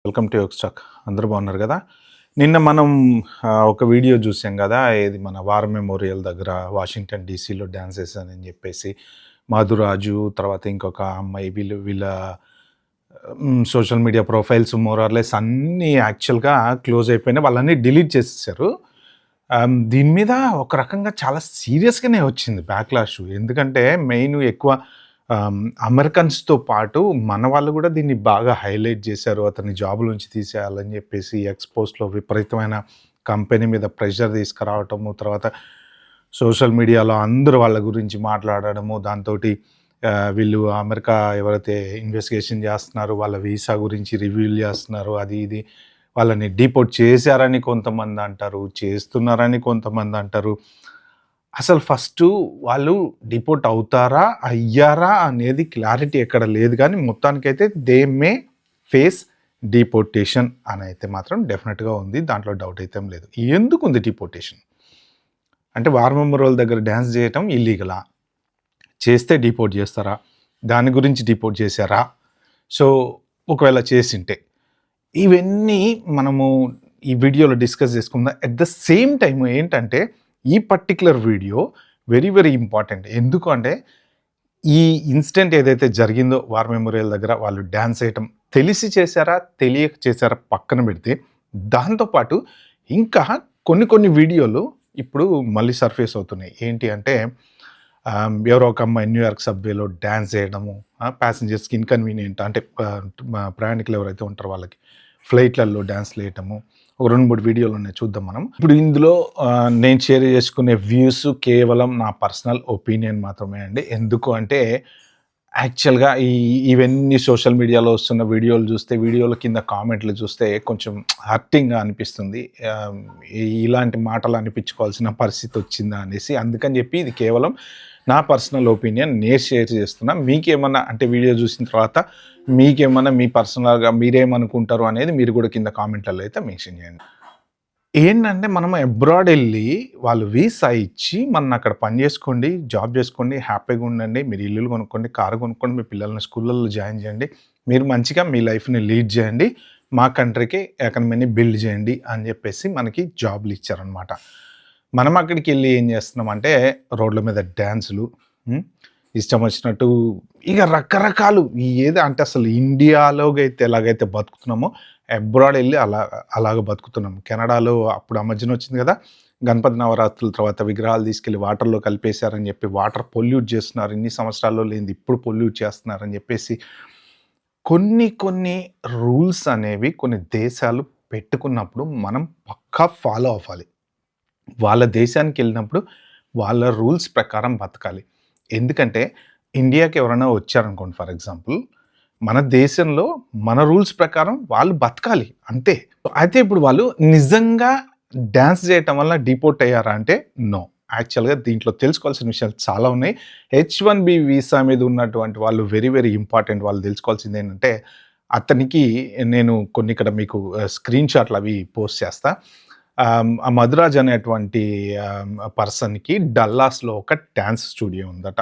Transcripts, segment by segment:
Welcome to Yog stock. అందరూ బాగున్నారు కదా. నిన్న మనం ఒక వీడియో చూసాం కదా, ఇది మన వార్ మెమోరియల్ దగ్గర వాషింగ్టన్ డీసీలో డ్యాన్స్ చేశానని చెప్పేసి మాధురాజు, తర్వాత ఇంకొక అమ్మాయి, వీళ్ళ సోషల్ మీడియా ప్రొఫైల్స్ మోరార్లెస్ అన్నీ యాక్చువల్గా క్లోజ్ అయిపోయినాయి. వాళ్ళన్నీ డిలీట్ చేసేసారు. దీని మీద ఒక రకంగా చాలా సీరియస్గానే వచ్చింది బ్యాక్లాష్. ఎందుకంటే మెయిన్ ఎక్కువ అమెరికన్స్‌తో పాటు మన వాళ్ళు గూడా దీన్ని బాగా హైలైట్ జేశారు. అతన్ని జాబ్‌లో నుంచి తీసేయాలని జెప్పేసి ఎక్స్‌పోస్ట్‌లో విపరీతమైన కంపెనీ మీద ప్రెషర్ తీసుకురావటము, తర్వాత సోషల్ మీడియాలో అందరూ వాళ్ళ గురించి మాట్లాడడము, దాంతోటి వీళ్ళు అమెరికా ఎవరైతే ఇన్వెస్టిగేషన్ జేస్తున్నారో వాళ్ళ వీసా గురించి రివీల్ జేస్తున్నారు. అది ఇది వాళ్ళని డీపోర్ట్ చేశారని కొంతమంది అంటారు, చేస్తున్నారని కొంతమంది అంటారు. అసలు ఫస్టు వాళ్ళు డిపోర్ట్ అవుతారా? అయ్యారా? అనేది క్లారిటీ ఎక్కడ లేదు గానీ, మొత్తానికైతే దే మే ఫేస్ డిపోర్టేషన్ అనైతే మాత్రం డెఫినెట్‌గా ఉంది. దాంట్లో డౌట్ అయితే ఏం లేదు. ఎందుకుంది డిపోర్టేషన్? అంటే వార్ మెమోరియల్ దగ్గర డాన్స్ చేయటం ఇల్లీగలా? చేస్తే డిపోర్ట్ చేస్తారా? దాని గురించి డిపోర్ట్ చేశారా? సో, ఒకవేళ చేసుంటే, ఇవన్నీ మనము ఈ వీడియోలో డిస్కస్ చేసుకుందాం. అట్ ద సేమ్ టైమ్ ఏంటంటే, ఈ particular video very very important. ఎందుకు అంటే ఈ ఇన్సిడెంట్ ఏదైతే జరిగిందో వార్ మెమోరియల్ దగ్గర వాళ్ళు డ్యాన్స్ వేయటం తెలిసి చేశారా, తెలియక చేశారా పక్కన పెడితే, దాంతోపాటు ఇంకా కొన్ని కొన్ని వీడియోలు ఇప్పుడు మళ్ళీ సర్ఫేస్ అవుతున్నాయి. ఏంటి అంటే ఎవరో ఒక అమ్మాయి న్యూయార్క్ సబ్వేలో డ్యాన్స్ చేయడము, ప్యాసింజర్స్కి ఇన్కన్వీనియంట్, అంటే ప్రయాణికులు ఎవరైతే ఉంటారో వాళ్ళకి ఫ్లైట్లలో డాన్స్లు వేయటము, ఒక 2-3 వీడియోలు ఉన్నాయి, చూద్దాం మనం. ఇప్పుడు ఇందులో నేను షేర్ చేసుకునే వ్యూస్ కేవలం నా పర్సనల్ ఒపీనియన్ మాత్రమే అండి. ఎందుకు అంటే యాక్చువల్గా ఇవన్నీ సోషల్ మీడియాలో వస్తున్న వీడియోలు చూస్తే, వీడియోల కింద కామెంట్లు చూస్తే కొంచెం హర్టింగ్గా అనిపిస్తుంది. ఇలాంటి మాటలు అనిపించుకోవాల్సిన పరిస్థితి వచ్చిందా అనేసి. అందుకని చెప్పి ఇది కేవలం నా పర్సనల్ ఒపీనియన్ నేను షేర్ చేస్తున్నా. మీకేమన్నా అంటే వీడియో చూసిన తర్వాత మీకేమన్నా మీ పర్సనల్గా మీరేమనుకుంటారు అనేది మీరు కూడా కింద కామెంట్లలో అయితే మెన్షన్ చేయండి. ఏంటంటే మనం అబ్రాడ్ వెళ్ళి వాళ్ళు వీసా ఇచ్చి మనల్ని అక్కడ పని చేసుకోండి, జాబ్ చేసుకోండి, హ్యాపీగా ఉండండి, మీరు ఇల్లులు కొనుక్కోండి, కారు కొనుక్కోండి, మీ పిల్లల్ని స్కూళ్ళల్లో జాయిన్ చేయండి, మీరు మంచిగా మీ లైఫ్ని లీడ్ చేయండి, మా కంట్రీకి ఎకానమీని బిల్డ్ చేయండి అని చెప్పేసి మనకి జాబ్లు ఇచ్చారనమాట. మనం అక్కడికి వెళ్ళి ఏం చేస్తున్నామంటే రోడ్ల మీద డ్యాన్సులు, ఇష్టం వచ్చినట్టు ఇక రకరకాలు ఏదో అంటే అసలు ఇండియాలో అయితే ఎలాగైతే బతుకుతున్నామో అబ్రాడ్ వెళ్ళి అలాగ బతుకుతున్నాం. కెనడాలో అప్పుడు ఆ మధ్యన వచ్చింది కదా, గణపతి నవరాత్రుల తర్వాత విగ్రహాలు తీసుకెళ్ళి వాటర్లో కలిపేశారని చెప్పి వాటర్ పొల్యూట్ చేస్తున్నారు. ఇన్ని సంవత్సరాల్లో లేనిది ఇప్పుడు పొల్యూట్ చేస్తున్నారని చెప్పేసి కొన్ని కొన్ని రూల్స్ అనేవి కొన్ని దేశాలు పెట్టుకున్నప్పుడు మనం పక్కా ఫాలో అవ్వాలి. వాళ్ళ దేశానికి వెళ్ళినప్పుడు వాళ్ళ రూల్స్ ప్రకారం బతకాలి. ఎందుకంటే ఇండియాకి ఎవరైనా వచ్చారనుకోండి ఫర్ ఎగ్జాంపుల్, మన దేశంలో మన రూల్స్ ప్రకారం వాళ్ళు బతకాలి అంతే. అయితే ఇప్పుడు వాళ్ళు నిజంగా డాన్స్ చేయటం వల్ల డిపోర్ట్ అయ్యారా అంటే నో. యాక్చువల్‌గా దీంట్లో తెలుసుకోవాల్సిన విషయాలు చాలా ఉన్నాయి. H1B వీసా మీద ఉన్నటువంటి వాళ్ళు వెరీ వెరీ ఇంపార్టెంట్. వాళ్ళు తెలుసుకోవాల్సింది ఏంటంటే, అతనికి నేను కొన్ని ఇక్కడ మీకు స్క్రీన్ షాట్లు అవి పోస్ట్ చేస్తా. ఆ మధురాజ్ అనేటువంటి పర్సన్‌కి డల్లాస్‌లో ఒక డాన్స్ స్టూడియో ఉందట.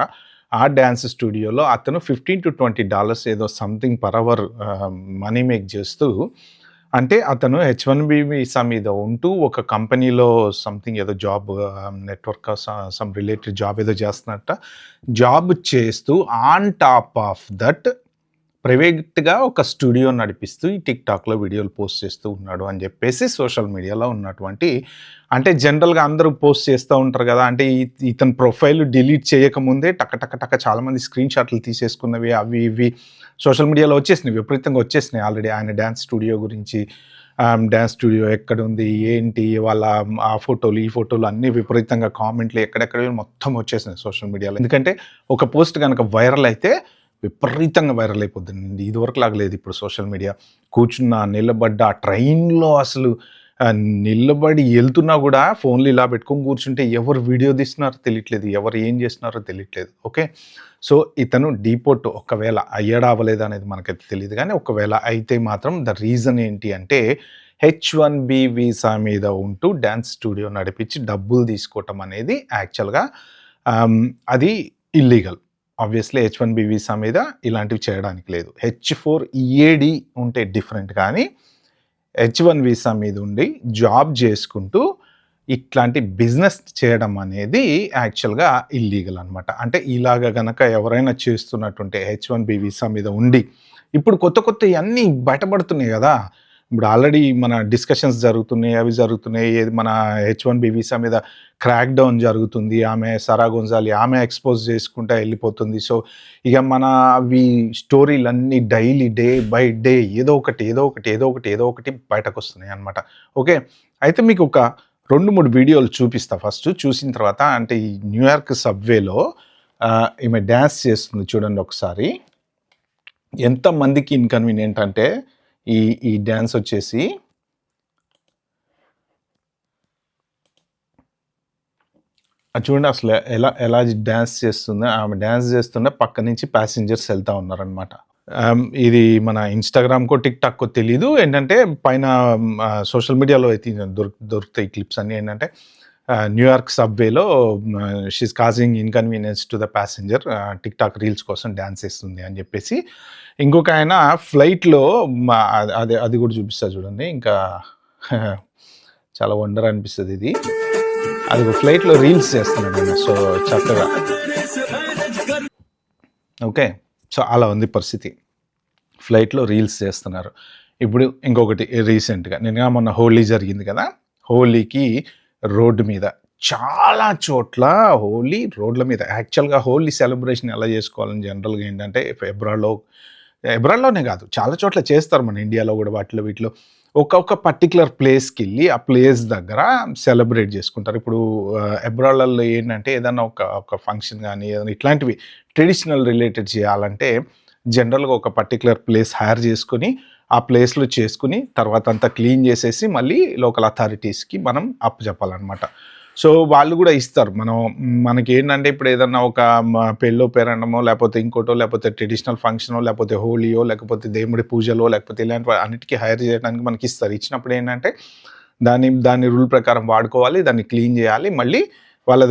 ఆ డాన్స్ స్టూడియోలో అతను $15-20 ఏదో something per our money make చేస్తూ, అంటే అతను H1B వీసా మీద ఉంటూ ఒక కంపెనీలో సంథింగ్ ఏదో job, network some related job ఏదో చేస్తున్నట్ట. జాబ్ చేస్తూ ఆన్ టాప్ ఆఫ్ దట్ ప్రైవేట్‌గా ఒక స్టూడియో నడిపిస్తూ ఈ టిక్‌టాక్‌లో వీడియోలు పోస్ట్ చేస్తూ ఉన్నాడు అని చెప్పేసి సోషల్ మీడియాలో ఉన్నటువంటి, అంటే జనరల్‌గా అందరూ పోస్ట్ చేస్తూ ఉంటారు కదా. అంటే ఇతని ప్రొఫైల్ డిలీట్ చేయకముందే టక టక టక చాలామంది స్క్రీన్ షాట్లు తీసేసుకున్నవి అవి ఇవి సోషల్ మీడియాలో వచ్చేసినాయి, విపరీతంగా వచ్చేసినాయి ఆల్రెడీ. ఆయన డాన్స్ స్టూడియో గురించి, డాన్స్ స్టూడియో ఎక్కడుంది, ఏంటి, వాళ్ళ ఆ ఫోటోలు, ఈ ఫోటోలు అన్నీ విపరీతంగా కామెంట్లు ఎక్కడెక్కడ మొత్తం వచ్చేసినాయి సోషల్ మీడియాలో. ఎందుకంటే ఒక పోస్ట్ కనుక వైరల్ అయితే విపరీతంగా వైరల్ అయిపోద్దండి. ఇదివరకు లాగా లేదు ఇప్పుడు సోషల్ మీడియా. కూర్చున్నా, నిలబడ్డా, ట్రైన్‌లో అసలు నిలబడి ఎళ్తున్నా గూడా ఫోన్‌లు ఇలా పెట్టుకొని కూర్చుంటే ఎవరు వీడియో తీస్తున్నారో తెలియట్లేదు, ఎవరు ఏం చేస్తున్నారో తెలియట్లేదు. ఓకే. సో, ఇతను డీపోర్ట్ ఒకవేళ అయ్యాడా అవ్వలేదా అనేది మనకైతే తెలీదు గానీ, ఒకవేళ అయితే మాత్రం ద రీజన్ ఏంటి అంటే H1B వీసా మీద ఉంటూ డాన్స్ స్టూడియో నడిపించి డబ్బులు తీసుకోవటం అనేది యాక్చువల్‌గా అది ఇల్లీగల్. ఆబ్వియస్లీ H1B వీసా మీద ఇలాంటివి చేయడానికి లేదు. H4 EAD ఉంటే డిఫరెంట్ కానీ H1 వీసా మీద ఉండి జాబ్ చేసుకుంటూ ఇట్లాంటి బిజినెస్ చేయడం అనేది యాక్చువల్‌గా ఇల్లీగల్ అనమాట. అంటే ఇలాగ గనక ఎవరైనా చేస్తున్నట్టుంటే H1బీ వీసా మీద ఉండి, ఇప్పుడు కొత్త కొత్తయి అన్నీ బయటపడుతున్నాయి గదా! ఇప్పుడు ఆల్రెడీ మన డిస్కషన్స్ జరుగుతున్నాయి. అవి జరుగుతున్నాయి. ఏది మన H1బీ వీసా మీద క్రాక్ డౌన్ జరుగుతుంది. ఆమె సారా గొంజాలి ఆమె ఎక్స్‌పోజ్ చేసుకుంటా ఎళ్ళిపోతుంది. సో, ఇగ మన అవి స్టోరీలన్నీ డైలీ డే బై డే ఏదో ఒకటి, ఏదో ఒకటి, ఏదో ఒకటి, ఏదో ఒకటి బయటకొస్తున్నాయన్నమాట. ఓకే. అయితే మీకొక 2, 3 వీడియోలు చూపిస్తా ఫస్ట్. చూసిన తర్వాత అంటే ఈ న్యూయార్క్ సబ్‌వేలో ఈమె డాన్స్ చేస్తుంది చూడండి ఒకసారి. ఎంతమందికి ఇన్‌కన్వీనియంట్ అంటే ఈ ఈ డాన్స్ వచ్చేసి అది చూడండి అసలు ఎలా ఎలా డాన్స్ చేస్తుందో. ఆమె డాన్స్ చేస్తుంటే పక్క నుంచి ప్యాసింజర్స్ ఎళ్తా ఉన్నారనమాట. ఇది మన ఇన్‌స్టాగ్రామ్‌కో, టిక్‌టాక్కో తెలీదు. ఏంటంటే పైన సోషల్ మీడియాలో అయితే దొరుకుతాయి క్లిప్స్ అన్నీ. ఏంటంటే న్యూయార్క్ సబ్‌వేలో she is causing inconvenience to the passenger TikTok reels కోసం డాన్స్ ఏస్తుంది అని జెప్పేసి. ఇంకొక ఆయన ఫ్లైట్‌లో అది అది గూడా చూపిస్తా చూడండి. ఇంకా చాలా వండర్ అనిపిస్తది ఇది. అది ఫ్లైట్‌లో రీల్స్ చేస్తున్నాడాయన. సో, చక్కగా. ఓకే. సో, అలా ఉంది పరిస్థితి. ఫ్లైట్‌లో రీల్స్ చేస్తున్నారు. ఇప్పుడు ఇంకొకటి రీసెంట్‌గా నిన్న మొన్న హోలీ జరిగింది కదా! హోలీకి రోడ్డు మీద చాలా చోట్ల హోలీ రోడ్ల మీద యాక్చువల్‌గా హోలీ సెలబ్రేషన్ ఎలా చేసుకోవాలని జనరల్‌గా ఏంటంటే ఎబ్రాడ్‌లోనే కాదు చాలా చోట్ల చేస్తారు మన ఇండియాలో కూడా వాటిలో వీటిలో. ఒక్కొక్క పర్టిక్యులర్ ప్లేస్‌కెళ్ళి ఆ ప్లేస్ దగ్గర సెలబ్రేట్ చేసుకుంటారు. ఇప్పుడు అబ్రాడ్‌లలో ఏంటంటే ఏదన్నా ఒక ఫంక్షన్ గానీ ఏదైనా ఇట్లాంటివి ట్రెడిషనల్ రిలేటెడ్ చేయాలంటే జనరల్‌గా ఒక పర్టిక్యులర్ ప్లేస్ హైర్ చేసుకొని, ఆ ప్లేస్‌లో చేసుకొని తర్వాత అంతా క్లీన్ చేసేసి మళ్ళీ లోకల్ అథారిటీస్‌కి మనం అప్పజెప్పాలనమాట. సో, వాళ్ళు గూడా ఇస్తారు. మనకేంటంటే ఇప్పుడు ఏదన్నా ఒక పెళ్ళో, పేరంటమో లేపోతే ఇంకోటో లేపోతే ట్రెడిషనల్ ఫంక్షనో లేపోతే హోలీయో లేకపోతే దేవుడి పూజలో లేకపోతే ఇలాంటివి అన్నిటికి హైర్ చేయడానికి మనకిస్తారు. ఇచ్చినప్పుడు ఏంటంటే దాని రూల్ ప్రకారం వాడుకోవాలి. దాన్ని క్లీన్ చేయాలి. మళ్ళీ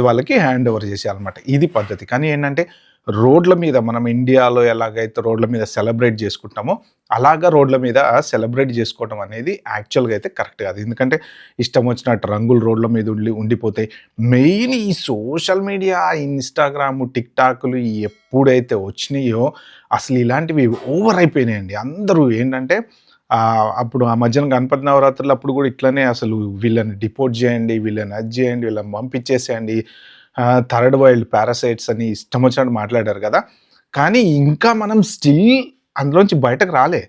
వాళ్ళకి హ్యాండ్ ఓవర్ చేసేయాలన్నమాట. ఇది పద్ధతి. కానీ ఏంటంటే రోడ్ల మీద మనం ఇండియాలో ఎలాగైతే రోడ్ల మీద సెలబ్రేట్ చేసుకుంటామో, అలాగా రోడ్ల మీద సెలబ్రేట్ చేసుకోవడం అనేది యాక్చువల్‌గా అయితే కరెక్ట్ కాదు. ఎందుకంటే ఇష్టం వచ్చినట్టు రంగులు రోడ్ల మీద ఉండిపోతాయి. మెయిన్ ఈ సోషల్ మీడియా, ఇన్‌స్టాగ్రాము, టిక్‌టాక్‌లు ఎప్పుడైతే వచ్చినాయో అసలు ఇలాంటివి ఓవర్ అయిపోయినాయండి. అందరూ ఏంటంటే అప్పుడు ఆ మధ్యన గణపతి నవరాత్రులు అప్పుడు కూడా ఇట్లనే అసలు వీళ్ళని డిపోర్ట్ చేయండి, వీళ్ళని అది చేయండి, వీళ్ళని పంపించేసేయండి. థర్డ్ వరల్డ్ పారాసైట్స్ అని ఇష్టం వచ్చినట్టు మాట్లాడారు కదా! కానీ ఇంకా మనం స్టిల్ అందులోంచి బయటకు రాలే.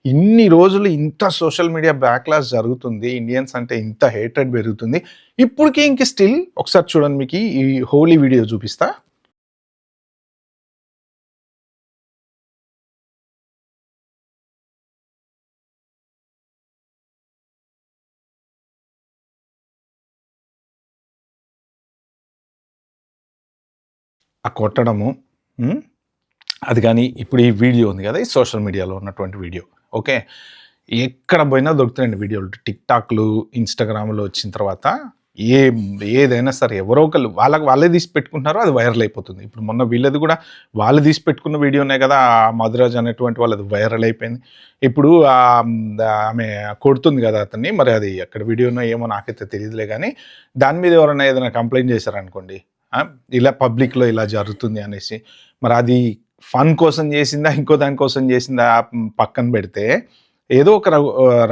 ఇన్ని రోజులు ఇంత సోషల్ మీడియా బ్యాక్‌లాష్ జరుగుతుంది. ఇండియన్స్ అంటే ఇంత హేట్రెడ్ పెరుగుతుంది. ఇప్పటికి ఇంక స్టిల్ ఒకసారి చూడండి మీకీ ఈ హోలీ వీడియో చూపిస్తా. ఆ కొట్టడము. హ్మ్. అది గానీ ఇప్పుడు ఈ వీడియో ఉంది గదా! ఈ సోషల్ మీడియాలో ఉన్నటువంటి వీడియో. ఓకే. ఎక్కడ పోయినా దొరుకుతాయండి వీడియోలు. టిక్‌టాక్‌లు, ఇన్‌స్టాగ్రామ్‌లో వచ్చిన తర్వాత ఏదైనా సరే ఎవరో ఒకళ్ళు వాళ్ళే తీసి పెట్టుకుంటున్నారు. అది వైరల్ అయిపోతుంది. ఇప్పుడు మొన్న వీళ్ళది గూడా వాళ్ళు తీసి పెట్టుకున్న వీడియోనే గదా! మధురాజ్ అనేటువంటి వాళ్ళది వైరల్ అయిపోయింది. ఇప్పుడు ఆమె కొడుతుంది గదా అతన్ని. మరి అది ఎక్కడ వీడియోనో ఏమో నాకైతే తెలీదులే గానీ, దాని మీద ఎవరైనా ఏదైనా కంప్లెయింట్ చేశారనుకోండి. ఆ! ఇలా పబ్లిక్‌లో ఇలా జరుగుతుంది అనేసి. మరి అది ఫన్ కోసం చేసిందా? ఇంకో దాని కోసం చేసిందా? పక్కన పెడితే ఏదో ఒక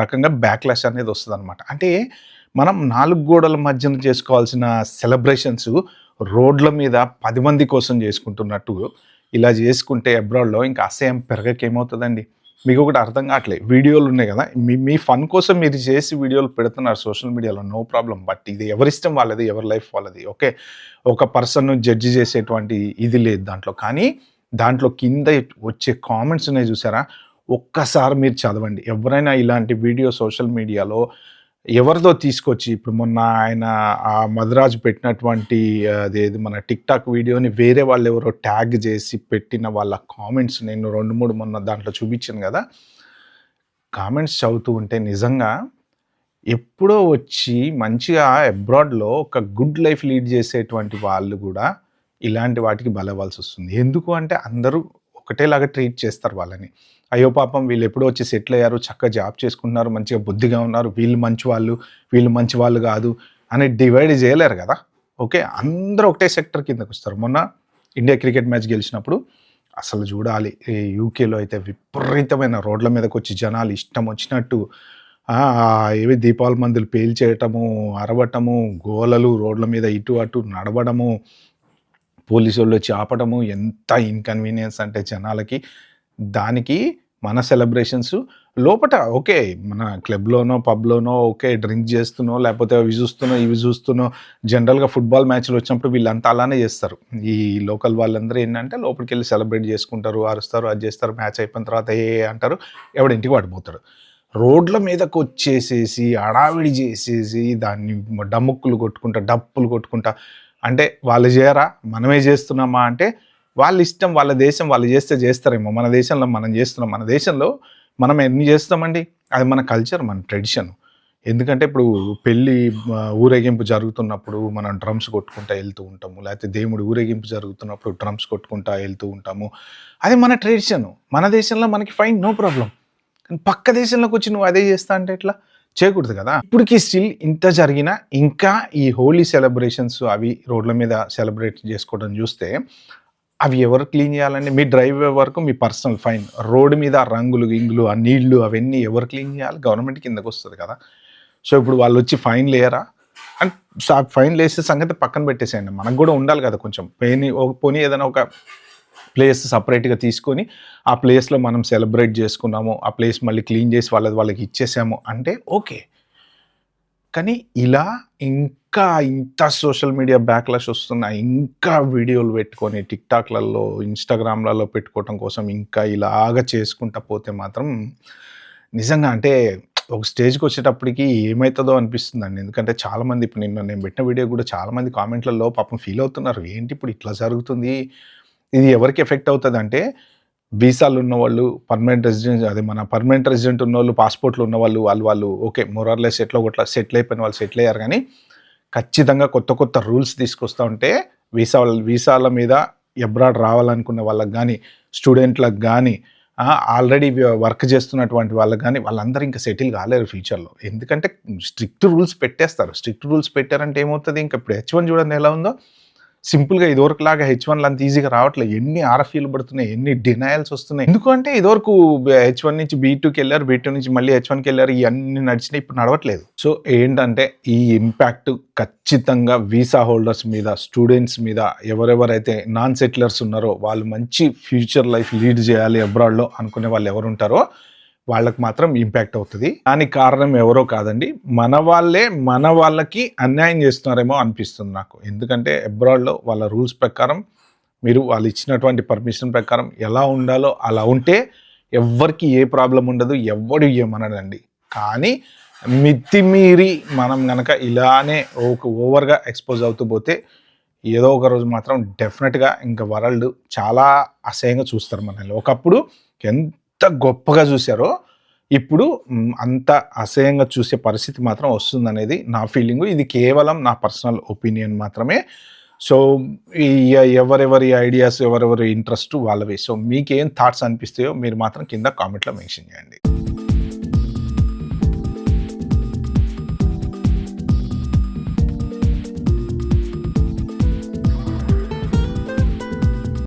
రకంగా బ్యాక్‌లాష్ అనేది వస్తదనమాట. అంటే మనం 4 గోడల మధ్యన చేసుకోవాల్సిన సెలబ్రేషన్స్ రోడ్ల మీద 10 మంది కోసం చేసుకుంటున్నట్టు ఇలా చేసుకుంటే అబ్రాడ్‌లో ఇంకా అసహ్యం పెరగక ఏమవుతదండి? మీకొకటి అర్థం కావట్లే. వీడియోలున్నాయి గదా! మీ మీ ఫన్ కోసం మీరు చేసి వీడియోలు పెడుతున్నారు సోషల్ మీడియాలో నో ప్రాబ్లమ్. బట్ ఇది ఎవరిష్టం వాళ్ళది. ఎవరి లైఫ్ వాళ్ళది. ఓకే. ఒక పర్సన్‌ను జడ్జ్ చేసేటువంటి ఇది లేదు దాంట్లో. కానీ దాంట్లో కింద వచ్చే కామెంట్స్ ఉన్నాయి చూసారా? ఒక్కసారి మీరు చదవండి. ఎవరైనా ఇలాంటి వీడియో సోషల్ మీడియాలో ఎవరిదో తీసుకొచ్చి ఇప్పుడు మొన్న ఆయన మధురాజ్ పెట్టినటువంటి అదేది మన టిక్‌టాక్ వీడియోని వేరే వాళ్ళెవరో ట్యాగ్ చేసి పెట్టిన వాళ్ళ కామెంట్స్ నేను 2, 3 మొన్న దాంట్లో చూపించాను గదా! కామెంట్స్ చదువుతూ ఉంటే నిజంగా ఎప్పుడో వచ్చి మంచిగా అబ్రాడ్‌లో ఒక గుడ్ లైఫ్ లీడ్ చేసేటువంటి వాళ్ళు గూడా ఇలాంటి వాటికి బలవ్వాల్సొస్తుంది. ఎందుకు అంటే అందరూ ఒక ఒకటేలాగా ట్రీట్ చేస్తారు వాళ్ళని. అయ్యో పాపం వీళ్ళు ఎప్పుడో వచ్చి సెటిల్ అయ్యారు, చక్కగా జాబ్ చేసుకుంటున్నారు, మంచిగా బుద్ధిగా ఉన్నారు, వీళ్ళు మంచివాళ్ళు, వీళ్ళు మంచివాళ్ళు కాదు అని డివైడ్ చేయలేరు కదా. ఓకే, అందరూ ఒకటే సెక్టర్ కిందకొస్తారు. మొన్న ఇండియా క్రికెట్ మ్యాచ్ గెలిచినప్పుడు అసలు చూడాలి, ఈ యూకేలో అయితే విపరీతమైన రోడ్ల మీదకొచ్చి జనాలు ఇష్టం వచ్చినట్టు ఏవి దీపావళి మందులు పేల్చేయటము, అరవటము, గోలలు, రోడ్ల మీద ఇటు అటు నడవడము, పోలీసోళ్ళు వచ్చి ఆపడము, ఎంత ఇన్కన్వీనియన్స్ అంటే జనాలకి. దానికి మన సెలబ్రేషన్స్ లోపట ఓకే, మన క్లబ్‌లోనో, పబ్‌లోనో ఓకే డ్రింక్ చేస్తునో, లేకపోతే అవి చూస్తునో, ఇవి చూస్తునో, జనరల్‌గా ఫుట్‌బాల్ మ్యాచ్‌లు వచ్చినప్పుడు వీళ్ళంతా అలానే చేస్తారు. ఈ లోకల్ వాళ్ళందరూ ఏంటంటే లోపలికెళ్ళి సెలబ్రేట్ చేసుకుంటారు, అరుస్తారు, అది చేస్తారు. మ్యాచ్ అయిపోయిన తర్వాత అంటారు, ఎవడి ఇంటికి వాడు పోతాడు. రోడ్ల మీదకొచ్చేసేసి హడావిడి చేసేసి దాన్ని డముక్కులు కొట్టుకుంటా, డప్పులు కొట్టుకుంటా, అంటే వాళ్ళు చేయరా, మనమే చేస్తున్నామా అంటే వాళ్ళ ఇష్టం, వాళ్ళ దేశం, వాళ్ళు చేస్తే చేస్తారేమో. మన దేశంలో మనం చేస్తున్నాం. మన దేశంలో మనం ఎన్ని చేస్తామండి, అది మన కల్చర్, మన ట్రెడిషన్. ఎందుకంటే ఇప్పుడు పెళ్ళి ఊరేగింపు జరుగుతున్నప్పుడు మనం డ్రమ్స్ కొట్టుకుంటా వెళ్తూ ఉంటాము, లేకపోతే దేవుడి ఊరేగింపు జరుగుతున్నప్పుడు డ్రమ్స్ కొట్టుకుంటా వెళ్తూ ఉంటాము. అది మన ట్రెడిషన్. మన దేశంలో మనకి ఫైన్, నో ప్రాబ్లం. కానీ పక్క దేశంలోకి వచ్చి నువ్వు అదే చేస్తా అంటే ఎట్లా? చేయకూడదు కదా. ఇప్పటికి స్టిల్ ఇంత జరిగినా ఇంకా ఈ హోలీ సెలబ్రేషన్స్ అవి రోడ్ల మీద సెలబ్రేట్ చేసుకోవడం చూస్తే అవి ఎవరు క్లీన్ చేయాలండి? మీ డ్రైవే వరకు మీ పర్సనల్ ఫైన్. రోడ్డు మీద ఆ రంగులు, గింగులు, ఆ నీళ్లు అవన్నీ ఎవరు క్లీన్ చేయాలి? గవర్నమెంట్ కిందకొస్తది కదా. సో, ఇప్పుడు వాళ్ళొచ్చి ఫైన్‌లేయరా? అండ్ ఫైన్‌లేసే సంగతి పక్కన పెట్టేసేయండి. మనకు గూడా ఉండాలి కదా కొంచెం. పోనీ ఏదైనా ఒక ప్లేస్ సెపరేట్‌గా తీసుకొని, ఆ ప్లేస్‌లో మనం సెలబ్రేట్ చేసుకున్నాము, ఆ ప్లేస్ మళ్ళీ క్లీన్ చేసి వాళ్ళకి ఇచ్చేసాము అంటే ఓకే. కానీ ఇలా ఇంకా ఇంత సోషల్ మీడియా బ్యాక్‌లాష్ వస్తున్నాయి. ఇంకా వీడియోలు పెట్టుకొని టిక్‌టాక్‌లలో, ఇన్‌స్టాగ్రామ్‌లలో పెట్టుకోవటం కోసం ఇంకా ఇలాగ చేసుకుంటా పోతే మాత్రం నిజంగా అంటే ఒక స్టేజ్‌కొచ్చేటప్పటికి ఏమైతదో అనిపిస్తుందండి. ఎందుకంటే చాలామంది ఇప్పుడు నేను పెట్టిన వీడియో కూడా చాలామంది కామెంట్‌లలో పాపం ఫీల్ అవుతున్నారు. ఏంటి ఇప్పుడు ఇట్లా జరుగుతుంది? ఇది ఎవరికి ఎఫెక్ట్ అవుతదంటే వీసాలు ఉన్నవాళ్ళు, మన పర్మనెంట్ రెసిడెంట్ ఉన్నోళ్ళు, పాస్‌పోర్ట్‌లు ఉన్నవాళ్ళు, వాళ్ళు ఓకే. మోర్ ఆర్ లెస్ ఎట్లో గట్ల సెటిల్ అయిపోయిన వాళ్ళు సెటిల్ అయ్యారు గానీ, ఖచ్చితంగా కొత్త రూల్స్ తీసుకొస్తా ఉంటే వీసాల మీద అబ్రాడ్ రావాలనుకున్న వాళ్ళకి గానీ, స్టూడెంట్‌లకు గానీ, ఆల్రెడీ వర్క్ చేస్తున్నటువంటి వాళ్ళకి గానీ, వాళ్ళందరూ ఇంకా సెటిల్ కాలేరు ఫ్యూచర్‌లో. ఎందుకంటే స్ట్రిక్ట్ రూల్స్ పెట్టేస్తారు. స్ట్రిక్ట్ రూల్స్ పెట్టారంటే ఏమవుతది, ఇంక ఇప్పుడు H1 చూడండి ఎలా ఉందో. సింపుల్‌గా ఇదివరకులాగా H1లు అంత ఈజీగా రావట్లేదు. ఎన్ని ఆర్ఎఫ్ఈలు పడుతున్నాయి, ఎన్ని డినయల్స్ వస్తున్నాయి. ఎందుకంటే ఇదివరకు H1 నుంచి B2కెళ్లారు, B2 నుంచి మళ్ళీ H1కెళ్లారు. ఇయన్నీ నడిచినాయి, ఇప్పుడు నడవట్లేదు. సో ఏంటంటే ఈ ఇంపాక్ట్ ఖచ్చితంగా వీసా హోల్డర్స్ మీద, స్టూడెంట్స్ మీద, ఎవరెవరైతే నాన్ సెటిలర్స్ ఉన్నారో వాళ్ళు మంచి ఫ్యూచర్ లైఫ్ లీడ్ చేయాలి అబ్రాడ్‌లో అనుకునే వాళ్ళు ఎవరుంటారో వాళ్ళకి మాత్రం ఇంపాక్ట్ అవుతది. దానికి కారణం ఎవరో కాదండి, మన వాళ్ళకి అన్యాయం చేస్తున్నారేమో అనిపిస్తుంది నాకు. ఎందుకంటే అబ్రాడ్‌లో వాళ్ళ రూల్స్ ప్రకారం మీరు వాళ్ళు ఇచ్చినటువంటి పర్మిషన్ ప్రకారం ఎలా ఉండాలో అలా ఉంటే ఎవ్వరికీ ఏ ప్రాబ్లమ్ ఉండదు. ఎవ్వడు ఏమనడండి. కానీ మితిమీరి మనం గనక ఇలానే ఓవర్‌గా ఎక్స్‌పోజ్ అవుతూ పోతే ఏదో ఒక రోజు మాత్రం డెఫినెట్‌గా ఇంక వరల్డ్ చాలా అసహ్యంగా చూస్తారు మనల్ని. ఒకప్పుడు ఎంత గొప్పగా చూసారో ఇప్పుడు అంత అసహ్యంగా చూసే పరిస్థితి మాత్రం వస్తుందనేది నా ఫీలింగు. ఇది కేవలం నా పర్సనల్ ఒపీనియన్ మాత్రమే. సో, ఎవరెవరి ఐడియాస్, ఎవరెవరి ఇంట్రెస్ట్ వాళ్ళవి. సో, మీకేం థాట్స్ అనిపిస్తాయో మీరు మాత్రం కింద కామెంట్‌లో మెన్షన్ చేయండి.